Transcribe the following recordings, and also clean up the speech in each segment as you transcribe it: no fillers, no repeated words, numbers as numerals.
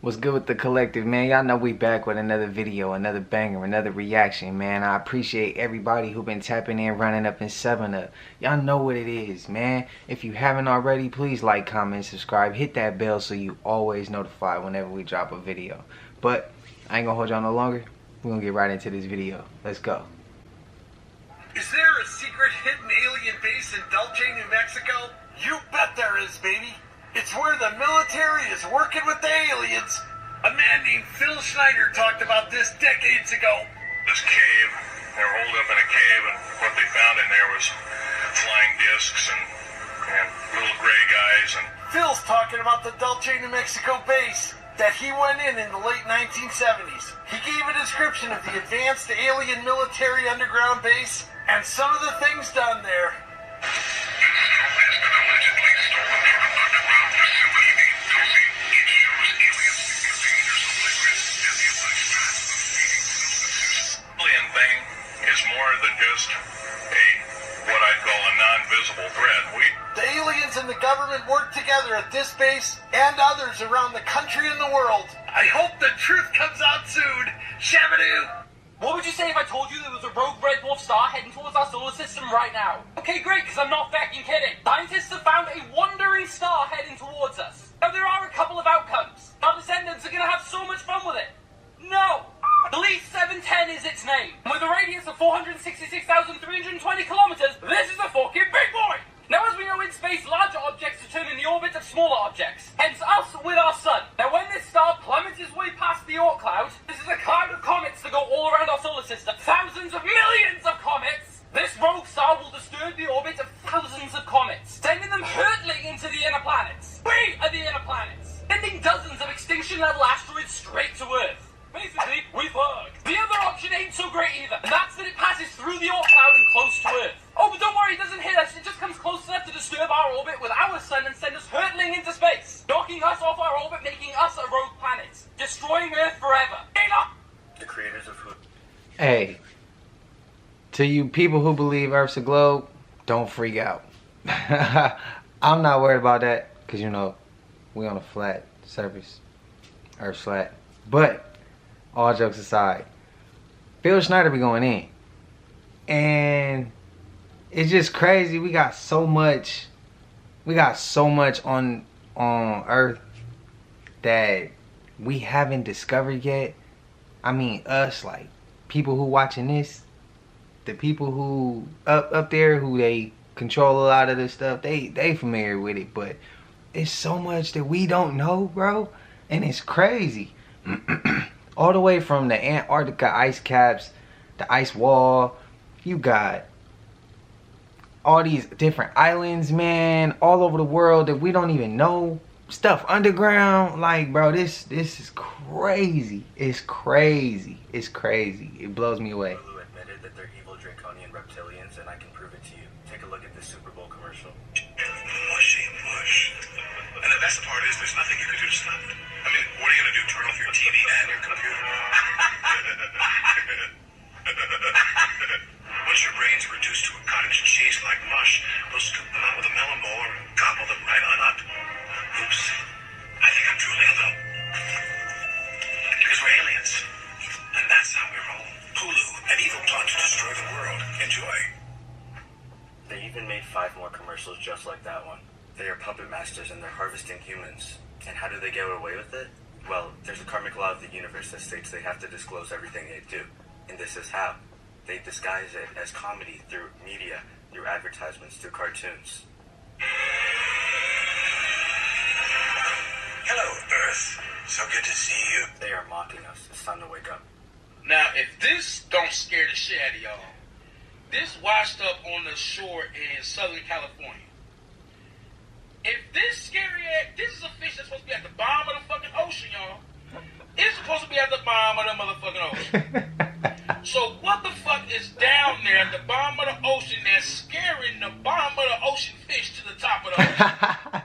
What's good with the collective, man? Y'all know we back with another video, another banger, another reaction, man. I appreciate everybody who been tapping in, running up and subbing up. Y'all know what it is, man. If you haven't already, please like, comment, subscribe. Hit that bell so you always notified whenever we drop a video. But I ain't gonna hold y'all no longer. We're gonna get right into this video. Let's go. Is there a secret hidden alien base in Dulce, New Mexico? You bet there is, baby. It's where the military is working with the aliens. A man named Phil Schneider talked about this decades ago. This cave, they were holed up in a cave, and what they found in there was flying discs and little gray guys. And Phil's talking about the Dulce, New Mexico base that he went in the late 1970s. He gave a description of the advanced alien military underground base and some of the things done there. The aliens and the government work together at this base and others around the country and the world. I hope the truth comes out soon. Shabadoo! What would you say if I told you there was a rogue red dwarf star heading towards our solar system right now? Okay, great, because I'm not fucking kidding. Scientists have found a wandering star heading towards us. Now, there are a couple of outcomes. Our descendants are going to have so much fun with it. No! Believe 710 is its name. With a radius of 466,320 kilometers, this is a fucking big boy! Now, as we know in space, larger objects return in the orbit of smaller objects. Hence us with our sun. Now, when this star plummets its way past the Oort cloud, this is a cloud of comets that go all around our solar system. Thousands of millions of comets! This rogue star will disturb the orbit of thousands of comets, sending them hurtling into the inner planets. We are the inner planets, sending dozens of extinction-level asteroids straight to Earth. Basically, we fucked. The other option ain't so great either, and that's that it passes through the Oort cloud and close to Earth. Oh, but don't worry, it doesn't hit us. It just comes close enough to disturb our orbit with our sun and send us hurtling into space, knocking us off our orbit, making us a rogue planet, destroying Earth forever. The creators of who? Hey, to you people who believe Earth's a globe, don't freak out. I'm not worried about that, because, you know, we on a flat surface. Earth's flat. But all jokes aside, Phil Schneider be going in, and it's just crazy. We got so much on Earth that we haven't discovered yet. I mean, us, like people who watching this, the people who up there who they control a lot of this stuff, they familiar with it, but it's so much that we don't know, bro, and it's crazy. All the way from the Antarctica ice caps, the ice wall, you got all these different islands, man, all over the world that we don't even know. Stuff underground, like, bro, this is crazy. It's crazy. It's crazy. It blows me away. Lulu admitted that they're evil draconian reptilians, and I can prove it to you. Take a look at this Super Bowl commercial. Mushy mush. And the best part is there's nothing you can do to stop it. I mean, what are you going to do, turn off your TV and your computer? Once your brains are reduced to a cottage cheese-like mush, we'll scoop them out with a melon bowler and gobble them right on up. Oops. I think I'm truly alone. Because we're aliens. And that's how we roll. Hulu, an evil plot to destroy the world. Enjoy. They even made 5 more commercials just like that one. They are puppet masters and they're harvesting humans. And how do they get away with it? Well, there's a karmic law of the universe that states they have to disclose everything they do. And this is how. They disguise it as comedy through media, through advertisements, through cartoons. Hello, Earth. So good to see you. They are mocking us. It's time to wake up. Now, if this don't scare the shit out of y'all, this washed up on the shore in Southern California. If this scary ass, this is a fish that's supposed to be at the bottom of the fucking ocean, y'all. It's supposed to be at the bottom of the motherfucking ocean. So what the fuck is down there at the bottom of the ocean that's scaring the bottom of the ocean fish to the top of the ocean?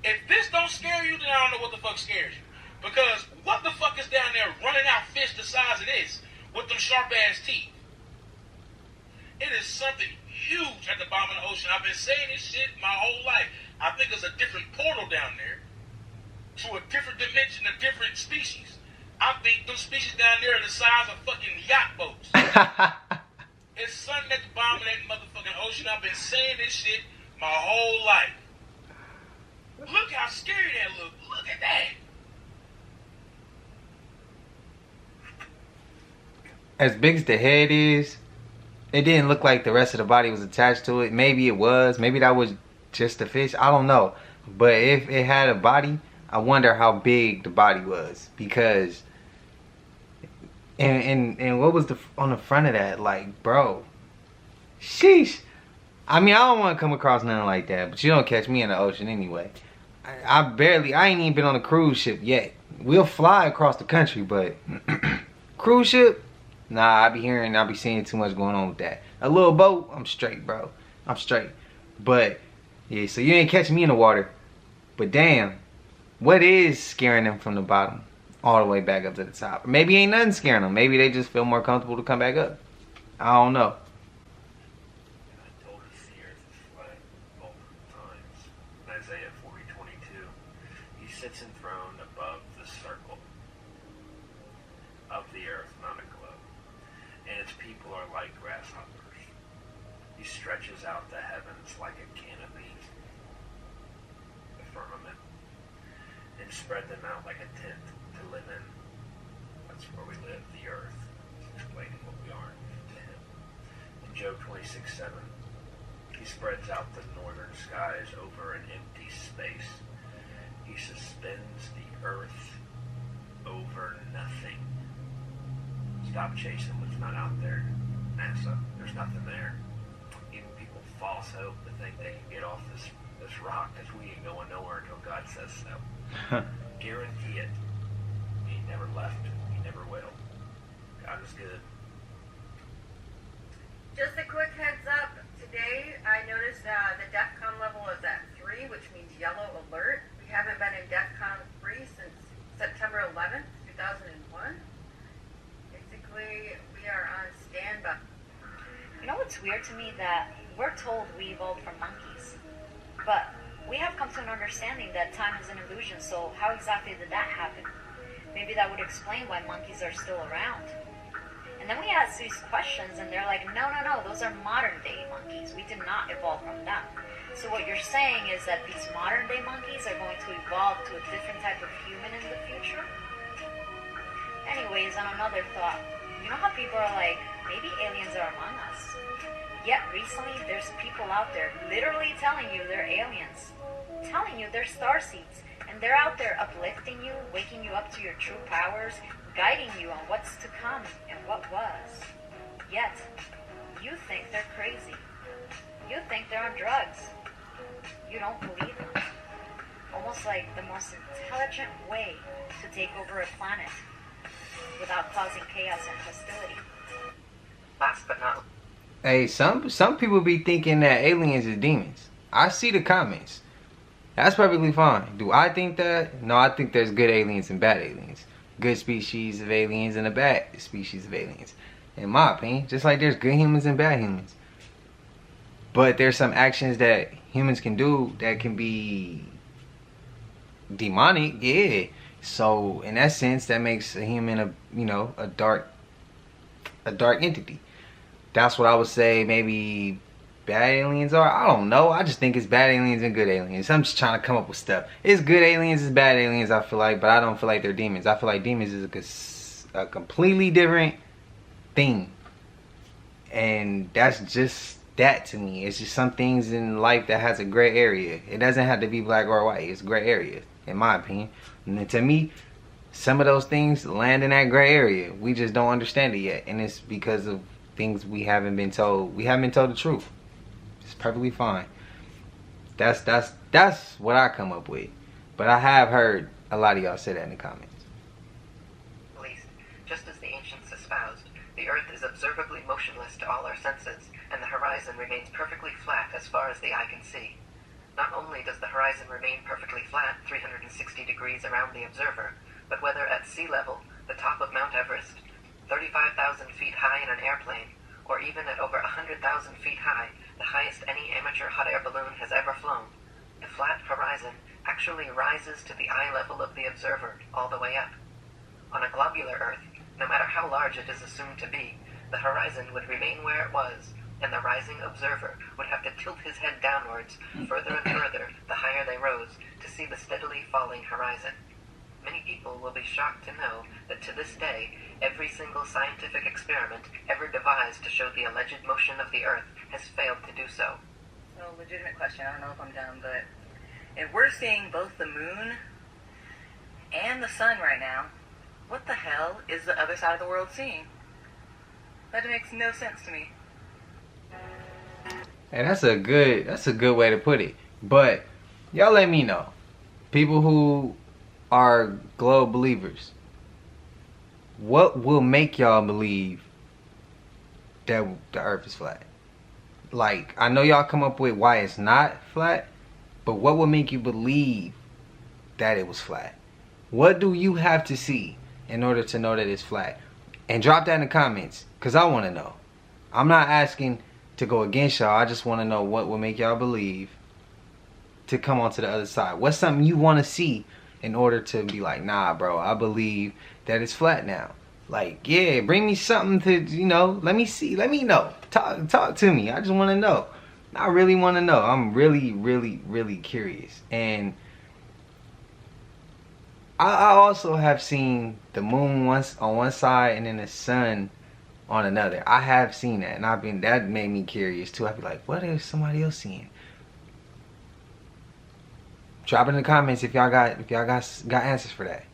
If this don't scare you, then I don't know what the fuck scares you. Because what the fuck is down there running out fish the size of this with them sharp ass teeth? It is something huge at the bottom of the ocean. I've been saying this shit my whole life. I think there's a different portal down there to a different dimension, a different species. I think those species down there are the size of fucking yacht boats. It's something at the bottom of that motherfucking ocean. I've been saying this shit my whole life. Look how scary that look. Look at that. As big as the head is, it didn't look like the rest of the body was attached to it. Maybe it was. Maybe that was just a fish. I don't know. But if it had a body, I wonder how big the body was. Because, and what was on the front of that? Like, bro, sheesh. I mean, I don't want to come across nothing like that. But you don't catch me in the ocean anyway. I ain't even been on a cruise ship yet. We'll fly across the country, but cruise ship? Nah, I be seeing too much going on with that. A little boat, I'm straight, bro. I'm straight. But, yeah, so you ain't catching me in the water. But damn, what is scaring them from the bottom all the way back up to the top? Maybe ain't nothing scaring them. Maybe they just feel more comfortable to come back up. I don't know. I told us the earth is flat multiple times. In Isaiah 40:22, he sits enthroned above the circle of the earth, not a globe, and its people are like grasshoppers. He stretches out the heavens like a canopy, the firmament, and spread them out like a tent to live in. That's where we live, the earth. He's explaining what we are to him. In Job 26:7, he spreads out the northern skies over an empty space. He suspends the earth over nothing. Stop chasing what's not out there, NASA. There's nothing there. Even people false hope to think they can get off this rock because we ain't going nowhere until God says so. Guarantee it. He never left. He never will. God is good. Just a quick heads up. Today, I noticed the DEFCON level is at 3, which means yellow alert. We haven't been in DEFCON 3 since September 11th, 2001. Basically, we are on standby. You know what's weird to me? That we're told we evolved from monkeys, but we have come to an understanding that time is an illusion, so how exactly did that happen? Maybe that would explain why monkeys are still around. And then we ask these questions and they're like, no, those are modern day monkeys. We did not evolve from them. So what you're saying is that these modern day monkeys are going to evolve to a different type of human in the future? Anyways, on another thought, you know how people are like, maybe aliens are among us? Yet recently there's people out there literally telling you they're aliens, telling you they're starseeds, and they're out there uplifting you, waking you up to your true powers, guiding you on what's to come and what was. Yet, you think they're crazy. You think they're on drugs. You don't believe them. Almost like the most intelligent way to take over a planet without causing chaos and hostility. Last but not Hey, some people be thinking that aliens is demons. I see the comments. That's perfectly fine. Do I think that? No, I think there's good aliens and bad aliens. Good species of aliens and a bad species of aliens. In my opinion, just like there's good humans and bad humans. But there's some actions that humans can do that can be demonic, yeah. So in that sense, that makes a human a dark entity. That's what I would say maybe bad aliens are. I don't know. I just think it's bad aliens and good aliens. I'm just trying to come up with stuff. It's good aliens, it's bad aliens, I feel like, but I don't feel like they're demons. I feel like demons is a completely different thing. And that's just that to me. It's just some things in life that has a gray area. It doesn't have to be black or white. It's gray area, in my opinion. And to me, some of those things land in that gray area. We just don't understand it yet. And it's because of things we haven't been told. We haven't been told the truth. It's perfectly fine. That's what I come up with. But I have heard a lot of y'all say that in the comments. least, just as the ancients espoused, the earth is observably motionless to all our senses, and the horizon remains perfectly flat as far as the eye can see. Not only does the horizon remain perfectly flat 360 degrees around the observer, but whether at sea level, the top of Mount Everest, 35,000 feet high in an airplane, or even at over 100,000 feet high, the highest any amateur hot air balloon has ever flown, the flat horizon actually rises to the eye level of the observer all the way up. On a globular Earth, no matter how large it is assumed to be, the horizon would remain where it was, and the rising observer would have to tilt his head downwards further and further the higher they rose to see the steadily falling horizon. Many people will be shocked to know that to this day, every single scientific experiment ever devised to show the alleged motion of the Earth has failed to do so. So, legitimate question, I don't know if I'm dumb, but if we're seeing both the moon and the sun right now, what the hell is the other side of the world seeing? That makes no sense to me. And that's a good way to put it. But y'all let me know. People who are globe believers, what will make y'all believe that the earth is flat? Like, I know y'all come up with why it's not flat, but what will make you believe that it was flat? What do you have to see in order to know that it's flat? And drop that in the comments, because I want to know. I'm not asking to go against y'all. I just want to know what will make y'all believe to come onto the other side. What's something you want to see in order to be like, nah, bro, I believe that it's flat now. Like, yeah, bring me something to, you know, let me see, let me know. Talk to me. I just want to know. I really want to know. I'm really, really, really curious. And I also have seen the moon once on one side and then the sun on another. I have seen that, and that made me curious too. I'd be like, what is somebody else seeing? Drop it in the comments if y'all got answers for that.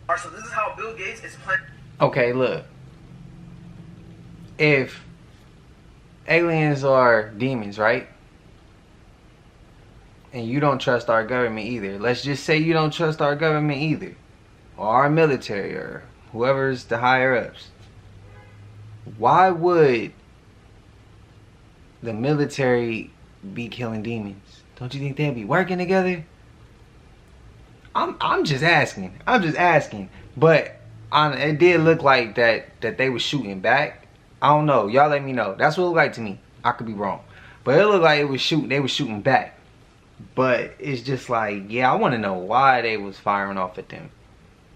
Alright, so this is how Bill Gates is planning. Okay, look. If aliens are demons, right? And you don't trust our government either. Let's just say you don't trust our government either. Or our military or whoever's the higher ups. Why would the military be killing demons? Don't you think they'd be working together? I'm just asking. But it did look like that they were shooting back. I don't know. Y'all let me know. That's what it looked like to me. I could be wrong. But it looked like they were shooting back. But it's just like, yeah, I want to know why they was firing off at them.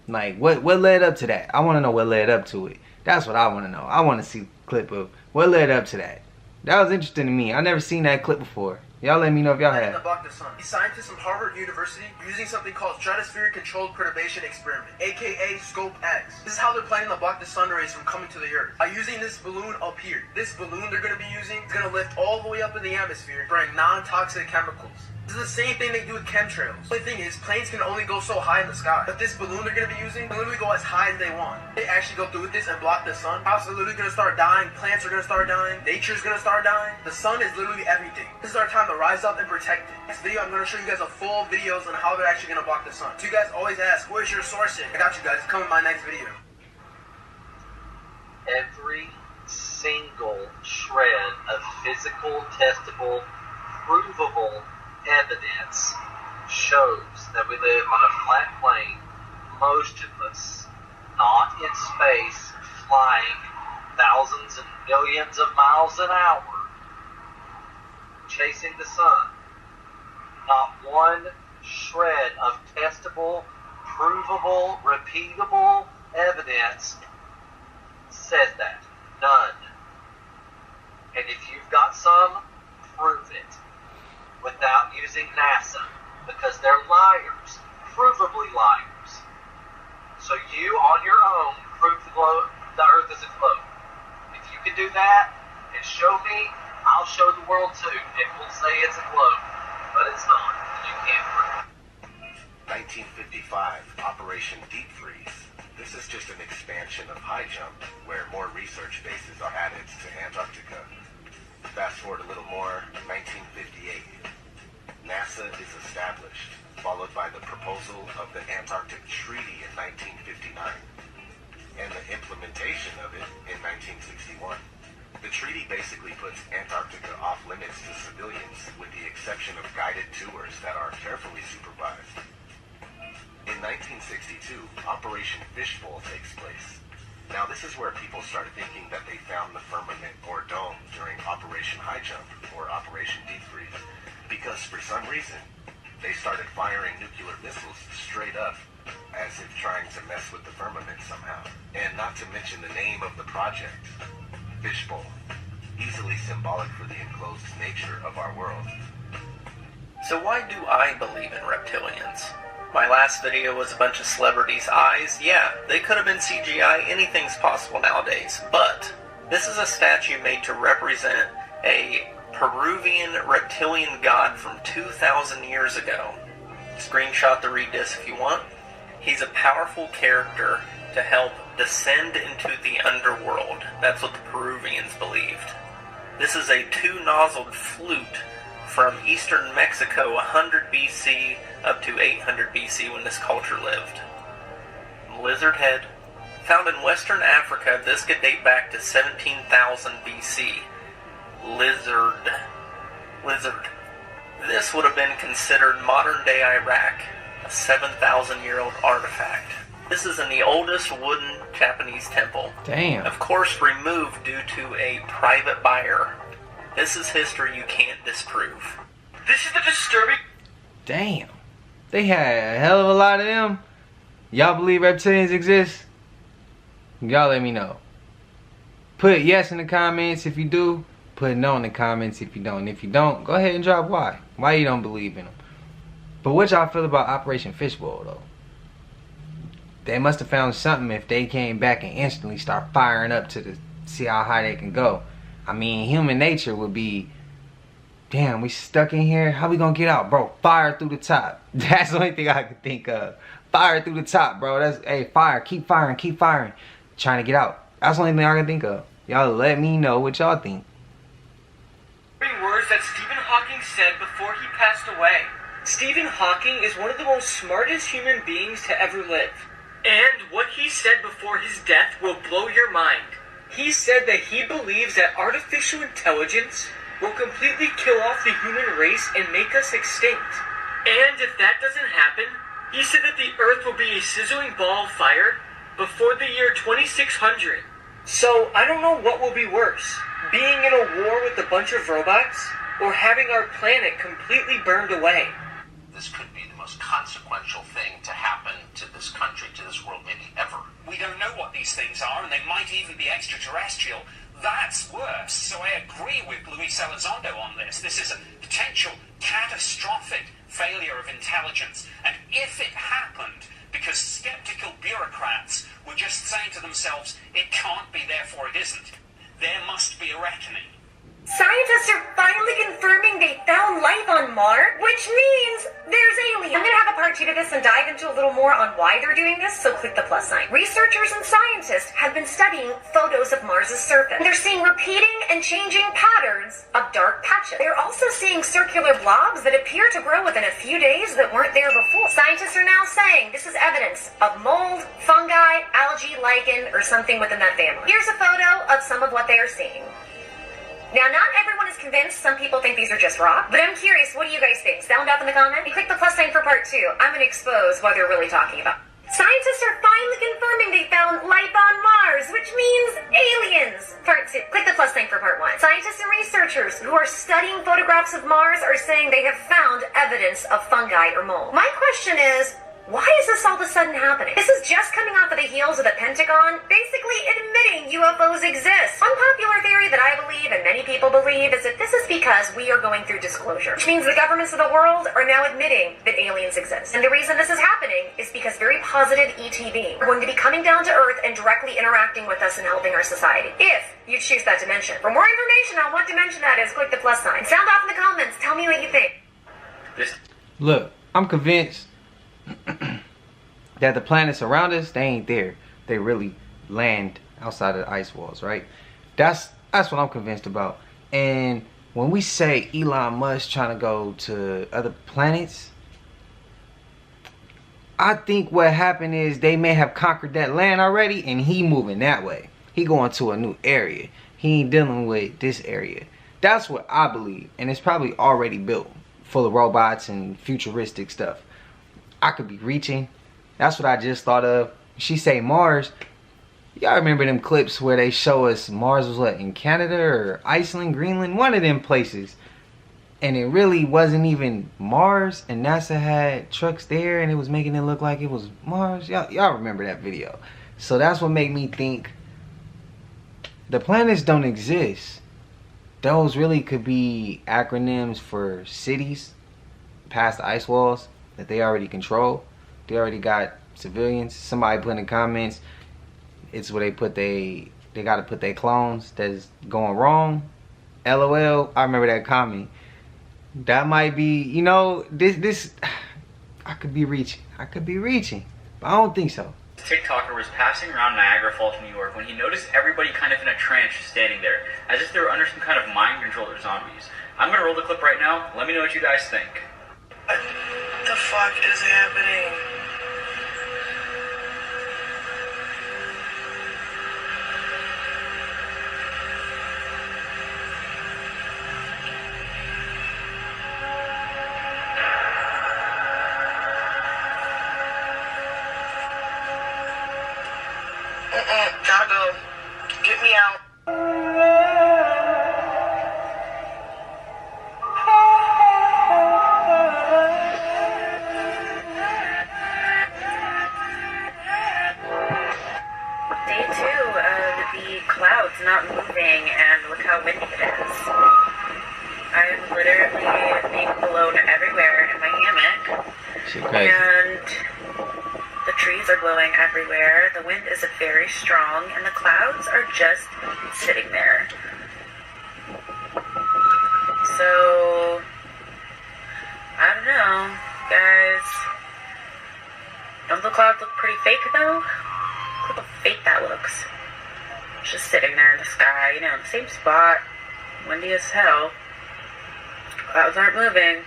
Like, what led up to that? I want to know what led up to it. That's what I want to know. I want to see a clip of what led up to that. That was interesting to me. I never seen that clip before. Y'all let me know if y'all have. About the sun. These scientists from Harvard University using something called stratospheric controlled perturbation experiment, aka Scope X. This is how they're planning to block the sun rays from coming to the Earth. By using this balloon up here. This balloon they're going to be using is going to lift all the way up in the atmosphere, bring non-toxic chemicals. This is the same thing they do with chemtrails. The only thing is, planes can only go so high in the sky. But this balloon they're gonna be using can literally go as high as they want. They actually go through with this and block the sun. Houses are literally gonna start dying. Plants are gonna start dying. Nature's gonna start dying. The sun is literally everything. This is our time to rise up and protect it. Next video, I'm gonna show you guys a full videos on how they're actually gonna block the sun. So you guys always ask, where's your sourcing? I got you guys. Come in my next video. Every single shred of physical, testable, provable evidence shows that we live on a flat plane, motionless, not in space, flying thousands and millions of miles an hour, chasing the sun. Not one shred of testable, provable, repeatable evidence says that. None. And if you've got some, prove it. Without using NASA. Because they're liars. Provably liars. So you, on your own, prove the Earth is a globe. If you can do that, and show me, I'll show the world too. It will say it's a globe. But it's not. You can't prove it. 1955, Operation Deep Freeze. This is just an expansion of high jump, where more research bases are added to Antarctica. Fast forward a little more, 1958. NASA is established, followed by the proposal of the Antarctic Treaty in 1959, and the implementation of it in 1961. The treaty basically puts Antarctica off limits to civilians, with the exception of guided tours that are carefully supervised. In 1962, Operation Fishbowl takes place. Now this is where people started thinking that they found the firmament or dome during Operation High Jump or Operation Deep Freeze, because for some reason they started firing nuclear missiles straight up as if trying to mess with the firmament somehow. And not to mention the name of the project, Fishbowl, easily symbolic for the enclosed nature of our world. So why do I believe in reptilians? My last video was a bunch of celebrities' eyes. Yeah, they could have been CGI, anything's possible nowadays. But this is a statue made to represent a Peruvian reptilian god from 2,000 years ago. Screenshot the read this if you want. He's a powerful character to help descend into the underworld. That's what the Peruvians believed. This is a two-nozzled flute from eastern Mexico, 100 BC up to 800 BC when this culture lived. Lizard head. Found in western Africa, this could date back to 17,000 BC. Lizard. This would have been considered modern-day Iraq, a 7,000-year-old artifact. This is in the oldest wooden Japanese temple. Damn. Of course, removed due to a private buyer. This is history you can't disprove. This is the disturbing... Damn. They had a hell of a lot of them. Y'all believe reptilians exist? Y'all let me know. Put yes in the comments if you do. Put no in the comments if you don't. And if you don't, go ahead and drop why. Why you don't believe in them. But what y'all feel about Operation Fishbowl though? They must have found something if they came back and instantly start firing up to see how high they can go. I mean, human nature would be, damn, we stuck in here. How we gonna get out, bro? Fire through the top. That's the only thing I could think of. Fire through the top, bro. That's, hey, fire. Keep firing. Keep firing. Trying to get out. That's the only thing I can think of. Y'all let me know what y'all think. Words that Stephen Hawking said before he passed away. Stephen Hawking is one of the most smartest human beings to ever live. And what he said before his death will blow your mind. He said that he believes that artificial intelligence will completely kill off the human race and make us extinct. And if that doesn't happen, he said that the Earth will be a sizzling ball of fire before the year 2600. So I don't know what will be worse, being in a war with a bunch of robots, or having our planet completely burned away. This could be the most consequential thing to happen to this country, to this world, maybe ever. We don't know what these things are, and they might even be extraterrestrial. That's worse. So I agree with Luis Elizondo on this. This is a potential catastrophic failure of intelligence. And if it happened because skeptical bureaucrats were just saying to themselves, it can't be, therefore it isn't, there must be a reckoning. Scientists are finally confirming they found life on Mars, which means there's aliens. I'm gonna have a part 2 to this and dive into a little more on why they're doing this, so click the plus sign. Researchers and scientists have been studying photos of Mars's surface. They're seeing repeating and changing patterns of dark patches. They're also seeing circular blobs that appear to grow within a few days that weren't there before. Scientists are now saying this is evidence of mold, fungi, algae, lichen, or something within that family. Here's a photo of some of what they are seeing. Now, not everyone is convinced. Some people think these are just rock. But I'm curious, what do you guys think? Sound off in the comments. And click the plus sign for part 2. I'm going to expose what they're really talking about. Scientists are finally confirming they found life on Mars, which means aliens. Part 2. Click the plus sign for part 1. Scientists and researchers who are studying photographs of Mars are saying they have found evidence of fungi or mold. My question is, why is this all of a sudden happening? This is just coming off of the heels of the Pentagon basically admitting UFOs exist. One popular theory that I believe and many people believe is that this is because we are going through disclosure, which means the governments of the world are now admitting that aliens exist. And the reason this is happening is because very positive ETB are going to be coming down to Earth and directly interacting with us and helping our society, if you choose that dimension. For more information on what dimension that is, click the plus sign. Sound off in the comments. Tell me what you think. Look, I'm convinced that the planets around us, they ain't there. They really land outside of the ice walls, right? That's what I'm convinced about. And when we say Elon Musk trying to go to other planets, I think what happened is they may have conquered that land already and he moving that way. He going to a new area. He ain't dealing with this area. That's what I believe. And it's probably already built full of robots and futuristic stuff. I could be reaching. That's what I just thought of. She say Mars. Y'all remember them clips where they show us Mars was what, in Canada or Iceland, Greenland, one of them places. And it really wasn't even Mars, and NASA had trucks there and it was making it look like it was Mars. Y'all remember that video. So that's what made me think the planets don't exist. Those really could be acronyms for cities past the ice walls that they already control. They already got civilians. Somebody put in the comments, it's where they put they gotta put their clones that's going wrong. LOL. I remember that comment. That might be, you know, this I could be reaching. But I don't think so. TikToker was passing around Niagara Falls, New York, when he noticed everybody kind of in a trance standing there, as if they were under some kind of mind control or zombies. I'm gonna roll the clip right now. Let me know what you guys think. What the fuck is happening? Gotta go. Get me out. Day 2 of the clouds not moving, and look how windy it is. I'm literally being blown everywhere in my hammock. Shit crazy. And the trees are blowing everywhere. The wind is very strong, and the clouds are just sitting there. So, I don't know, guys. Don't the clouds look pretty fake, though? Look how fake that looks. It's just sitting there in the sky, you know, in the same spot. Windy as hell. Clouds aren't moving.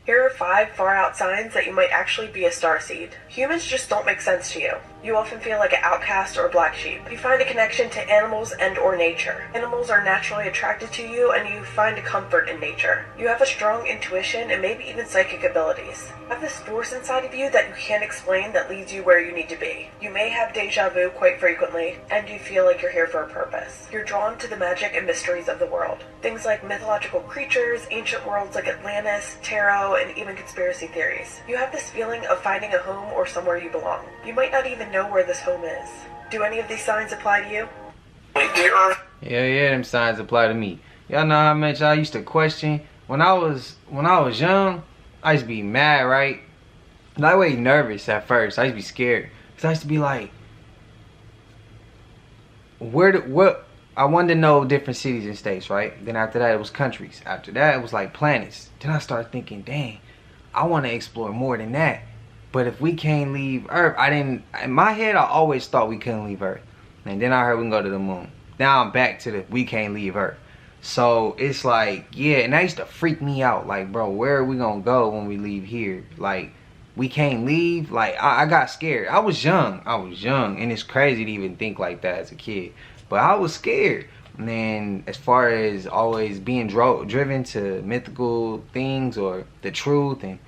Here are 5 far-out signs that you might actually be a starseed. Humans just don't make sense to you. You often feel like an outcast or a black sheep. You find a connection to animals and or nature. Animals are naturally attracted to you, and you find a comfort in nature. You have a strong intuition and maybe even psychic abilities. You have this force inside of you that you can't explain that leads you where you need to be. You may have deja vu quite frequently, and you feel like you're here for a purpose. You're drawn to the magic and mysteries of the world. Things like mythological creatures, ancient worlds like Atlantis, tarot, and even conspiracy theories. You have this feeling of finding a home or somewhere you belong. You might not even know where this home is. Do any of these signs apply to you? Yeah, them signs apply to me. Y'all know how much I used to question when I was young. I used to be mad, right? Not way nervous at first. I used to be scared, cause I used to be like, what I wanted to know different cities and states, right? Then after that, it was countries. After that, it was like planets. Then I started thinking, dang, I want to explore more than that. But if we can't leave Earth, in my head, I always thought we couldn't leave Earth. And then I heard we can go to the moon. Now I'm back to the we can't leave Earth. So it's like, yeah, and that used to freak me out. Like, bro, where are we gonna go when we leave here? Like, we can't leave. Like, I got scared. I was young, and it's crazy to even think like that as a kid. But I was scared. And then as far as always being driven to mythical things or the truth, and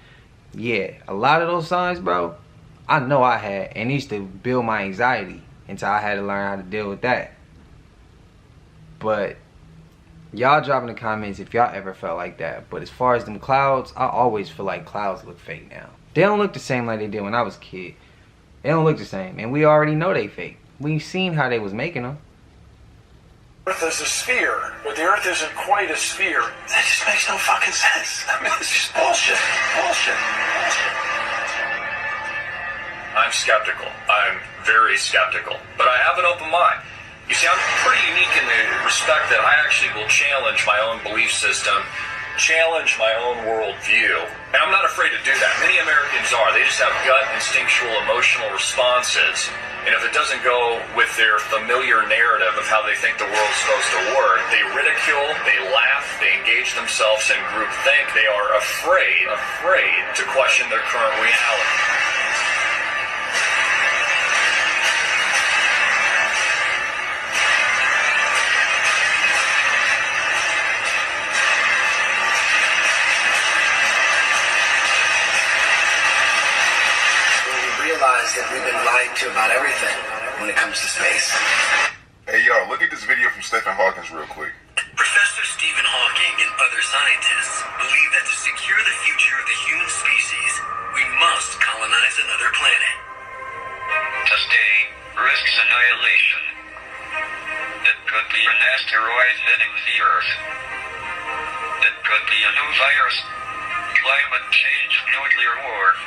yeah, a lot of those signs, bro, I know I had, and it used to build my anxiety until I had to learn how to deal with that. But y'all drop in the comments if y'all ever felt like that. But as far as them clouds, I always feel like clouds look fake now. They don't look the same like they did when I was a kid. They don't look the same, and we already know they fake. We've seen how they was making them. Earth is a sphere, but the Earth isn't quite a sphere. That just makes no fucking sense. I mean, it's just bullshit. Bullshit. I'm skeptical. I'm very skeptical. But I have an open mind. You see, I'm pretty unique in the respect that I actually will challenge my own belief system, challenge my own worldview. And I'm not afraid to do that. Many Americans are. They just have gut, instinctual, emotional responses. And if it doesn't go with their familiar narrative of how they think the world's supposed to work, they ridicule, they laugh, they engage themselves in groupthink. They are afraid to question their current reality. That we've been lied to about everything when it comes to space. Hey y'all, look at this video from Stephen Hawking real quick. Professor Stephen Hawking and other scientists believe that to secure the future of the human species, we must colonize another planet. To stay risks annihilation. It could be an asteroid hitting the Earth. It could be a new virus, climate change, nuclear war.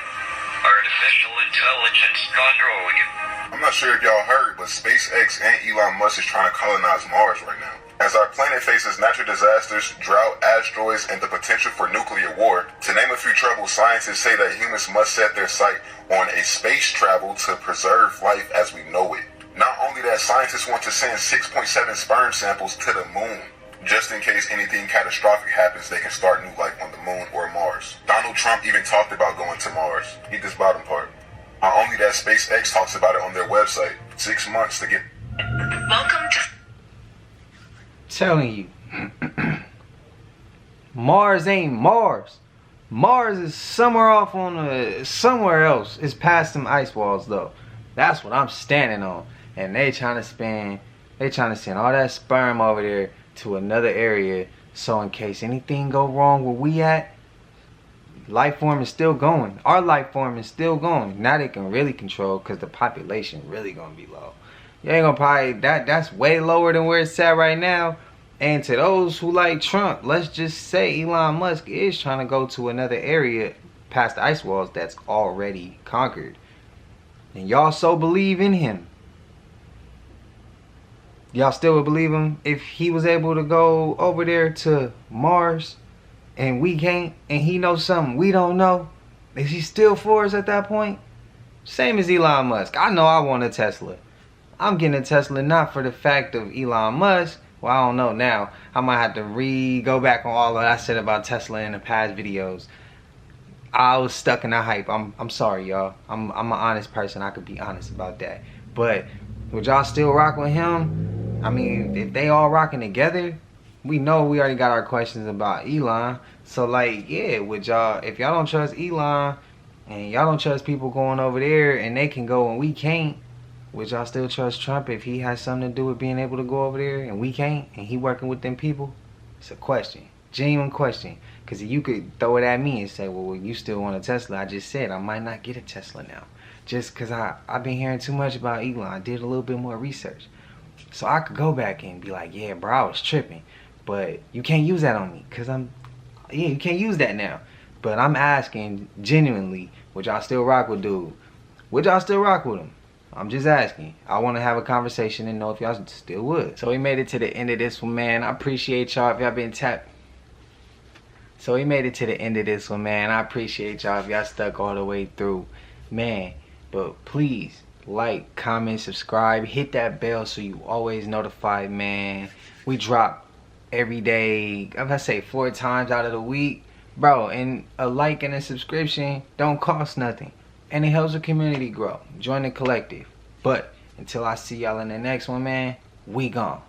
Artificial intelligence gone rogue. I'm not sure if y'all heard, but SpaceX and Elon Musk is trying to colonize Mars right now. As our planet faces natural disasters, drought, asteroids, and the potential for nuclear war, to name a few troubles, scientists say that humans must set their sight on a space travel to preserve life as we know it. Not only that, scientists want to send 6.7 sperm samples to the moon. Just in case anything catastrophic happens, they can start new life on the moon or Mars. Donald Trump even talked about going to Mars. Eat this bottom part. Not only that, SpaceX talks about it on their website. 6 months to get... Welcome to... Telling you. Mars ain't Mars. Mars is somewhere off on somewhere else. It's past some ice walls though. That's what I'm standing on. And they trying to send all that sperm over there to another area, so in case anything go wrong where we at, life form is still going. Our life form is still going. Now they can really control, because the population really gonna be low. You ain't gonna probably, that's way lower than where it's at right now. And to those who like Trump, let's just say Elon Musk is trying to go to another area past the ice walls that's already conquered, and y'all so believe in him. Y'all still would believe him if he was able to go over there to Mars and we can't, and he knows something we don't know? Is he still for us at that point? Same as Elon Musk. I know I want a Tesla. I'm getting a Tesla not for the fact of Elon Musk. Well, I don't know now. I might have to go back on all that I said about Tesla in the past videos. I was stuck in the hype. I'm sorry, y'all. I'm an honest person. I could be honest about that. But would y'all still rock with him? I mean, if they all rocking together, we know we already got our questions about Elon. So like, yeah, would y'all, if y'all don't trust Elon and y'all don't trust people going over there and they can go and we can't, would y'all still trust Trump if he has something to do with being able to go over there and we can't, and he working with them people? It's a question, genuine question. Because you could throw it at me and say, well, you still want a Tesla. I just said I might not get a Tesla now, just because I've been hearing too much about Elon. I did a little bit more research. So I could go back and be like, yeah, bro, I was tripping. But you can't use that on me, because you can't use that now. But I'm asking genuinely, would y'all still rock with dude? Would y'all still rock with him? I'm just asking. I want to have a conversation and know if y'all still would. So we made it to the end of this one, man. I appreciate y'all if y'all been tapped. So we made it to the end of this one, man. I appreciate y'all if y'all stuck all the way through, man. But please, like, comment, subscribe, hit that bell so you always notified, man. We drop every day, I'm gonna say 4 times out of the week, bro. And a like and a subscription don't cost nothing, and it helps the community grow. Join the collective. But until I see y'all in the next one, man, we gone.